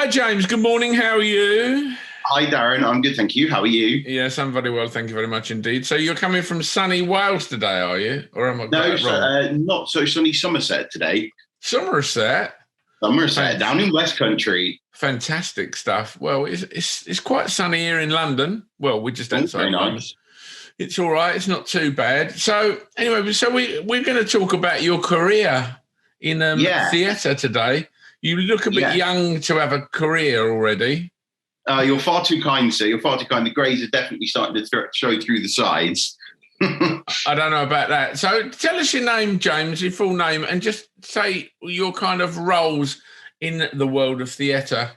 Hi, James. Good morning. How are you? Hi, Darren. I'm good, thank you. How are you? Yes, I'm very well. Thank you very much indeed. So you're coming from sunny Wales today, are you? Or am I got No, that wrong? not so sunny Somerset today. Somerset. Somerset, down in West Country. Fantastic stuff. Well, it's quite sunny here in London. Well, we're just Oh, outside very London. nice. It's all right. It's not too bad. So anyway, we're going to talk about your career in Yeah, theatre today. You look a bit yeah. young to have a career already. You're far too kind, sir. You're far too kind. The greys are definitely starting to show through the sides. I don't know about that. So tell us your name, James, your full name, and just say your kind of roles in the world of theatre.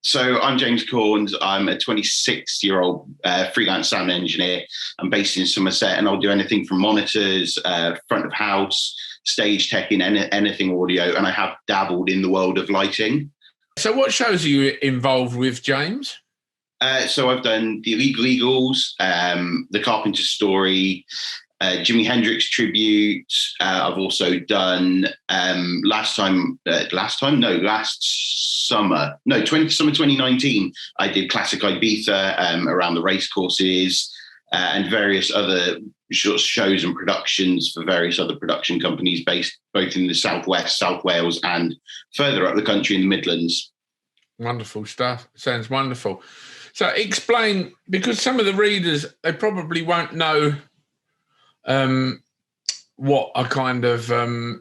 So I'm James Corns. I'm a 26-year-old freelance sound engineer. I'm based in Somerset, and I'll do anything from monitors, front of house, stage tech, in anything audio. And I have dabbled in the world of lighting. So what shows are you involved with, James? So I've done The Illegal Eagles, The Carpenter's Story, Jimi Hendrix tribute. I've also done last summer, summer 2019. I did Classic Ibiza around the race courses and various other shows and productions for various other production companies based both in the Southwest, South Wales, and further up the country in the Midlands. Wonderful stuff. Sounds wonderful. So explain, because some of the readers, they probably won't know what a kind of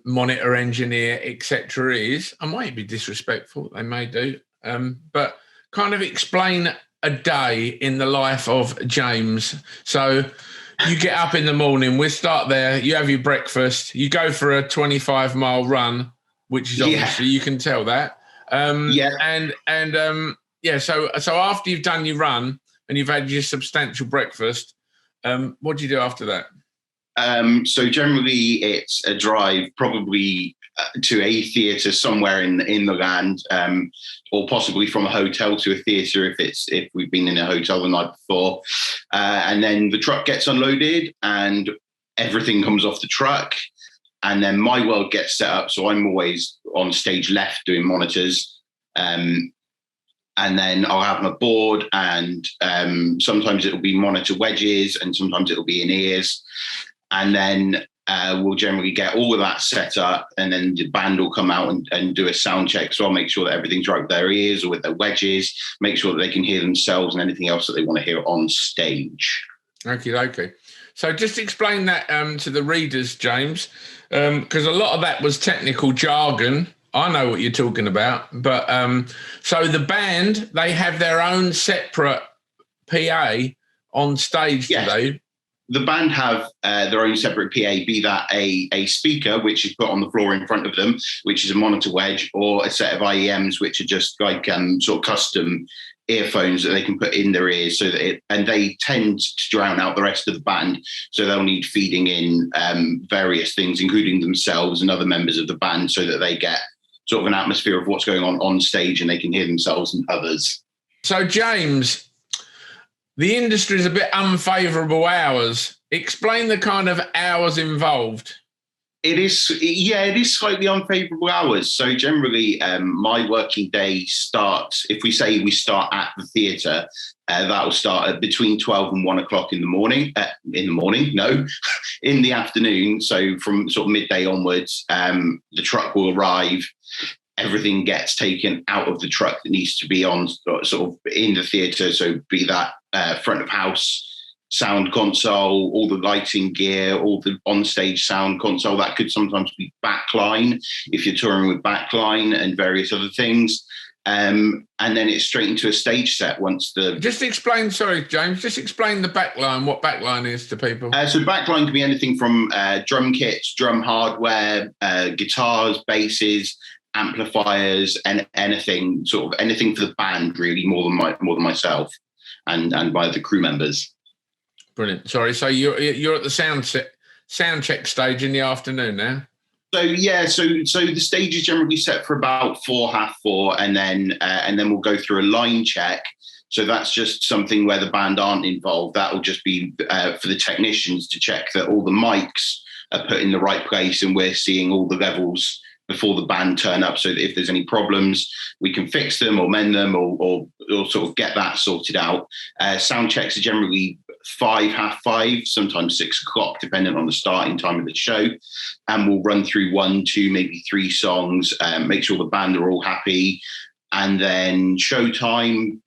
monitor engineer, etc. is. I might be disrespectful, they may do, but kind of explain a day in the life of James. So you get up in the morning, we start there, you have your breakfast, you go for a 25-mile run, which is obviously, you can tell that. So after you've done your run and you've had your substantial breakfast, what do you do after that? So generally it's a drive probably to a theatre somewhere in the land, or possibly from a hotel to a theatre if we've been in a hotel the night before. And then the truck gets unloaded and everything comes off the truck. And then my world gets set up. So I'm always on stage left doing monitors. And then I'll have my board, and sometimes it'll be monitor wedges and sometimes it'll be in ears. And then we'll generally get all of that set up, and then the band will come out and do a sound check. So I'll make sure that everything's right with their ears or with their wedges, make sure that they can hear themselves and anything else that they want to hear on stage. Okay. So just explain that to the readers, James, because a lot of that was technical jargon. I know what you're talking about, but so the band, they have their own separate PA on stage today. The band have their own separate PA, be that a speaker, which is put on the floor in front of them, which is a monitor wedge, or a set of IEMs, which are just like sort of custom earphones that they can put in their ears, so that and they tend to drown out the rest of the band. So they'll need feeding in various things, including themselves and other members of the band, so that they get sort of an atmosphere of what's going on stage and they can hear themselves and others. So, James, the industry is a bit unfavourable hours. Explain the kind of hours involved. It is slightly unfavourable hours. So generally, my working day starts, if we say we start at the theatre, that will start at between 12 and 1 o'clock in the morning. In the afternoon. So from sort of midday onwards, the truck will arrive. Everything gets taken out of the truck that needs to be on sort of in the theatre. So be that front of house sound console, all the lighting gear, all the onstage sound console. That could sometimes be backline if you're touring with backline and various other things. And then it's straight into a stage set once the... Just explain, sorry, James, just explain the backline, what backline is to people. So backline can be anything from drum kits, drum hardware, guitars, basses, amplifiers, and anything for the band, really, more than myself and by the crew members. Brilliant. Sorry, so you're at the sound check stage in the afternoon now? So the stage is generally set for about 4:30, and then we'll go through a line check. So that's just something where the band aren't involved. That will just be for the technicians to check that all the mics are put in the right place and we're seeing all the levels before the band turn up, so that if there's any problems, we can fix them or mend them or sort of get that sorted out. Sound checks are generally 5, 5:30, sometimes 6 o'clock, depending on the starting time of the show. And we'll run through 1, 2, maybe 3 songs, make sure the band are all happy. And then showtime,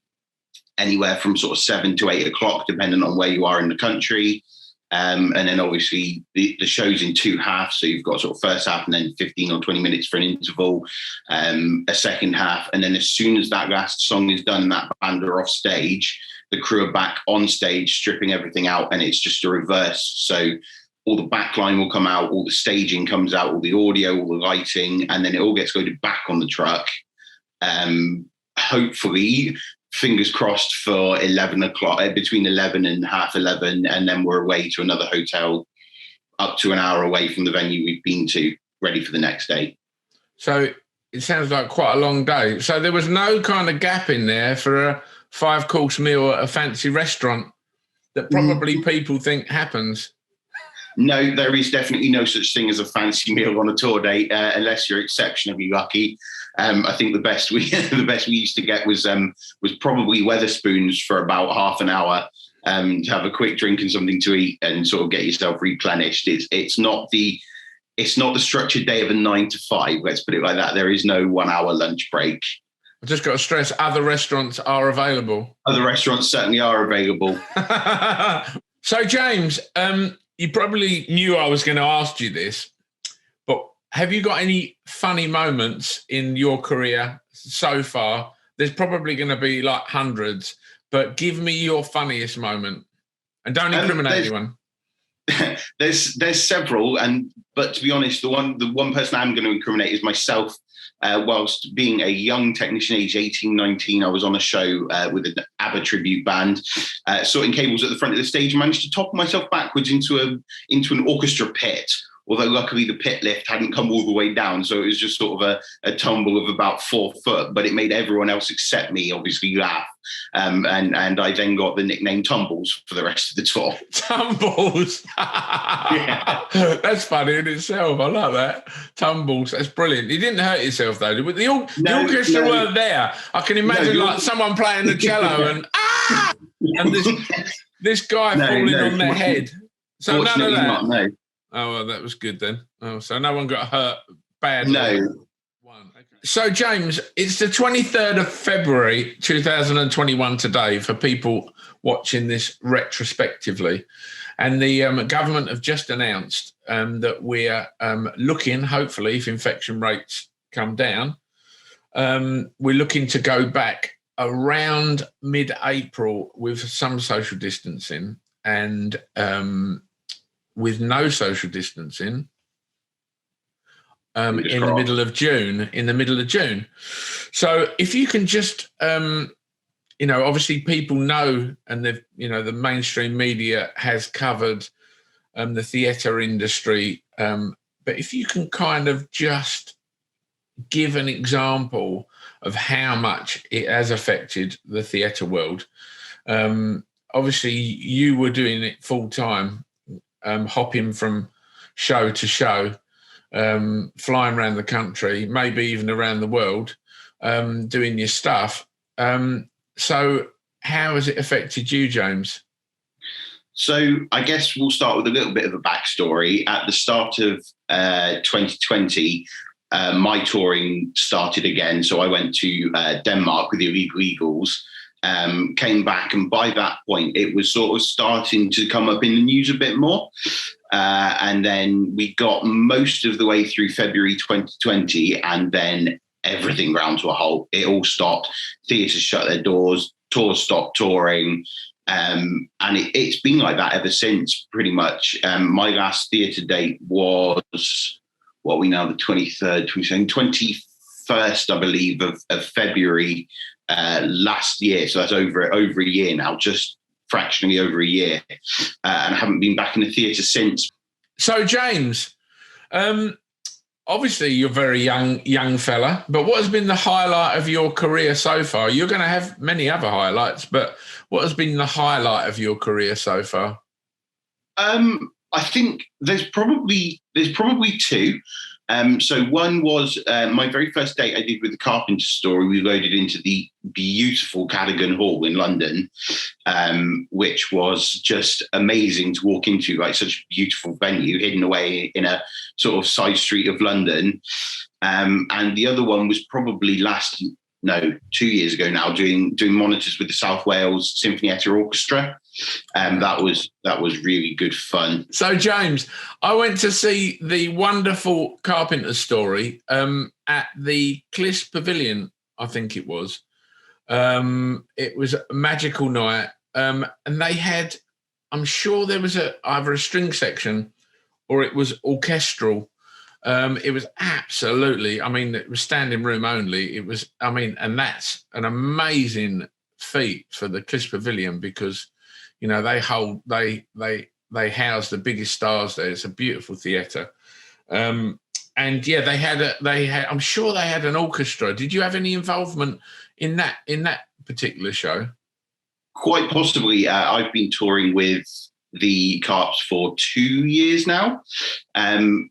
anywhere from sort of 7 to 8 o'clock, depending on where you are in the country. And then obviously the show's in 2 halves. So you've got sort of first half and then 15 or 20 minutes for an interval, a second half. And then as soon as that last song is done and that band are off stage, the crew are back on stage, stripping everything out. And it's just a reverse. So all the backline will come out, all the staging comes out, all the audio, all the lighting, and then it all gets loaded back on the truck. Hopefully, fingers crossed for 11 o'clock, between 11 and half 11, and then we're away to another hotel up to an hour away from the venue we've been to, ready for the next day. So it sounds like quite a long day. So there was no kind of gap in there for a 5-course meal at a fancy restaurant that probably people think happens. No, there is definitely no such thing as a fancy meal on a tour date, unless you're exceptionally lucky. I think the best we used to get was probably Weatherspoons for about half an hour, to have a quick drink and something to eat and sort of get yourself replenished. It's not the structured day of a 9 to 5. Let's put it like that. There is no 1 hour lunch break. I've just got to stress, other restaurants are available. Other restaurants certainly are available. So James, you probably knew I was going to ask you this, but have you got any funny moments in your career so far? There's probably going to be like hundreds, but give me your funniest moment, and don't incriminate anyone. There's several, but to be honest, the one person I'm going to incriminate is myself. Whilst being a young technician, age 18, 19, I was on a show with an ABBA tribute band, sorting cables at the front of the stage, and managed to topple myself backwards into an orchestra pit. Although luckily the pit lift hadn't come all the way down, so it was just sort of a tumble of about 4 foot, but it made everyone else except me obviously laugh. And I then got the nickname Tumbles for the rest of the tour. Tumbles? Yeah. That's funny in itself. I like that. Tumbles. That's brilliant. You didn't hurt yourself though. The orchestra weren't there. I can imagine like someone playing the cello and and this guy falling on their head. So none of that. Not, no. Oh, well, that was good then. Oh, so no one got hurt badly. No. Okay. So, James, it's the 23rd of February, 2021 today for people watching this retrospectively. And the government have just announced that we're looking, hopefully, if infection rates come down, we're looking to go back around mid-April with some social distancing and with no social distancing in the middle of June. So if you can just, obviously people know, and the mainstream media has covered the theatre industry, but if you can kind of just give an example of how much it has affected the theatre world. Obviously you were doing it full time, hopping from show to show, flying around the country, maybe even around the world, doing your stuff. So how has it affected you, James? So I guess we'll start with a little bit of a backstory. At the start of 2020, my touring started again. So I went to Denmark with the Illegal Eagles, came back, and by that point it was sort of starting to come up in the news a bit more, and then we got most of the way through February 2020, and then everything ground to a halt. It all stopped. Theatres shut their doors, tours stopped touring, and it's been like that ever since, pretty much. My last theatre date was, what are we now, the 23rd, 22nd, 21st, I believe, of February last year. So that's over a year now, just fractionally over a year, and I haven't been back in the theatre since. So James, obviously you're a very young fella, but what has been the highlight of your career so far? You're going to have many other highlights, but what has been the highlight of your career so far? I think there's probably two. So one was my very first date I did with the Carpenter Story. We loaded into the beautiful Cadogan Hall in London, which was just amazing to walk into, like such a beautiful venue hidden away in a sort of side street of London. And the other one was probably 2 years ago now, doing monitors with the South Wales Sinfonietta Orchestra. That was really good fun. So, James, I went to see the wonderful Carpenter Story at the Clisp Pavilion, I think it was. It was a magical night. And they had, I'm sure there was either a string section or it was orchestral. It was absolutely, it was standing room only. It was, and that's an amazing feat for the Clisp Pavilion because, they house the biggest stars there. It's a beautiful theatre. And yeah, they had, I'm sure they had an orchestra. Did you have any involvement in that particular show? Quite possibly. I've been touring with the Carps for 2 years now.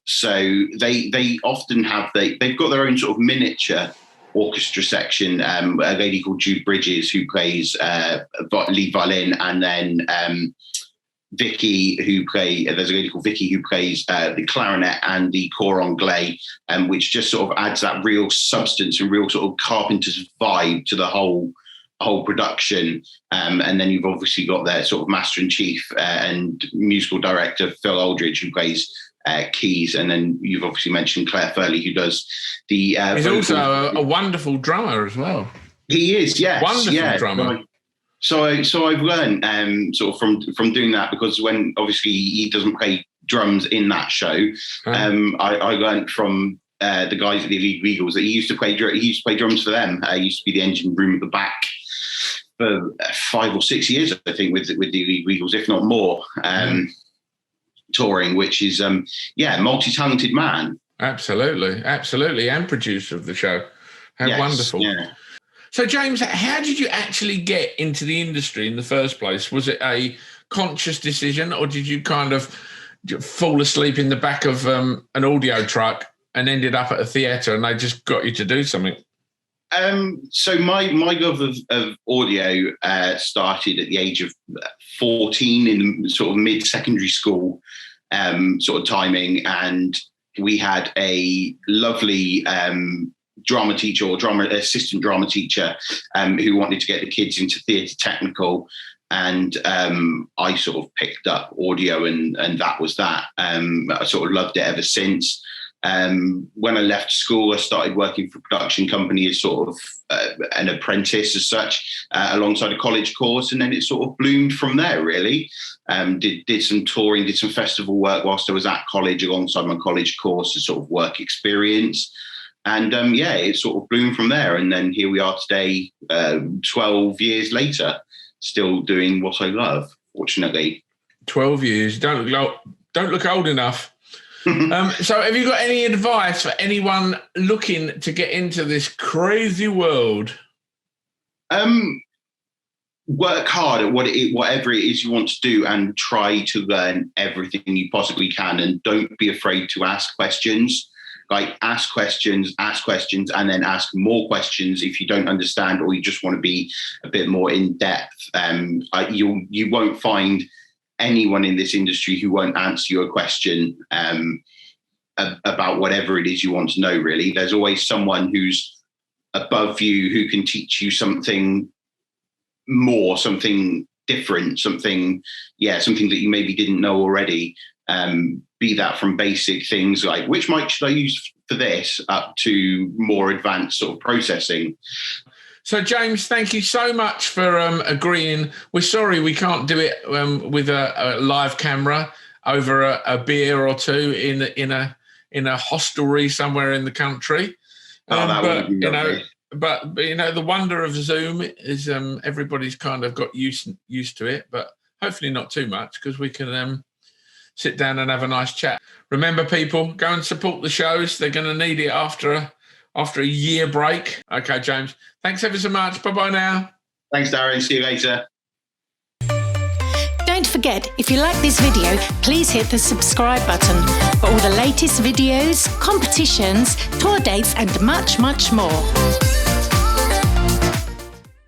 So they often have, they've got their own sort of miniature orchestra section. A lady called Jude Bridges who plays lead violin, and then Vicky there's a lady called Vicky who plays the clarinet and the cor anglais, which just sort of adds that real substance and real sort of Carpenter's vibe to the whole production. And then you've obviously got their sort of master in chief and musical director Phil Aldridge, who plays keys, and then you've obviously mentioned Claire Furley, who does the he's also a wonderful drummer as well. He is, yes. Wonderful drummer. So I've learned sort of from doing that, because when obviously he doesn't play drums in that show, I learned from the guys at the Illegal Eagles that he used to play drums for them. He used to be the engine room at the back for 5 or 6 years, I think, with the Illegal Eagles, if not more. Touring, which is multi-talented man. Absolutely, and producer of the show. How wonderful. Yeah. So, James, how did you actually get into the industry in the first place? Was it a conscious decision, or did you kind of fall asleep in the back of an audio truck and ended up at a theatre and they just got you to do something? So my love of audio started at the age of 14 in sort of mid-secondary school sort of timing, and we had a lovely drama teacher or assistant drama teacher who wanted to get the kids into theatre technical, and I sort of picked up audio and that was that. I sort of loved it ever since. When I left school, I started working for a production company as sort of an apprentice as such, alongside a college course, and then it sort of bloomed from there, really. Did some touring, did some festival work whilst I was at college alongside my college course as sort of work experience. And it sort of bloomed from there. And then here we are today, 12 years later, still doing what I love, fortunately. 12 years, don't look old enough. So have you got any advice for anyone looking to get into this crazy world? Work hard at whatever it is you want to do, and try to learn everything you possibly can, and don't be afraid to ask questions. Like, ask questions, and then ask more questions if you don't understand or you just want to be a bit more in depth. You won't find anyone in this industry who won't answer you a question about whatever it is you want to know, really. There's always someone who's above you who can teach you something more, something different, something that you maybe didn't know already. Be that from basic things like, which mic should I use for this, up to more advanced sort of processing. So, James, thank you so much for agreeing. We're sorry we can't do it with a live camera over a beer or two in a hostelry somewhere in the country. Would be lovely. But the wonder of Zoom is everybody's kind of got used to it, but hopefully not too much, because we can sit down and have a nice chat. Remember, people, go and support the shows. They're going to need it after a year break. Okay, James, thanks ever so much. Bye-bye now. Thanks, Darren. See you later. Don't forget, if you like this video, please hit the subscribe button for all the latest videos, competitions, tour dates and much, much more.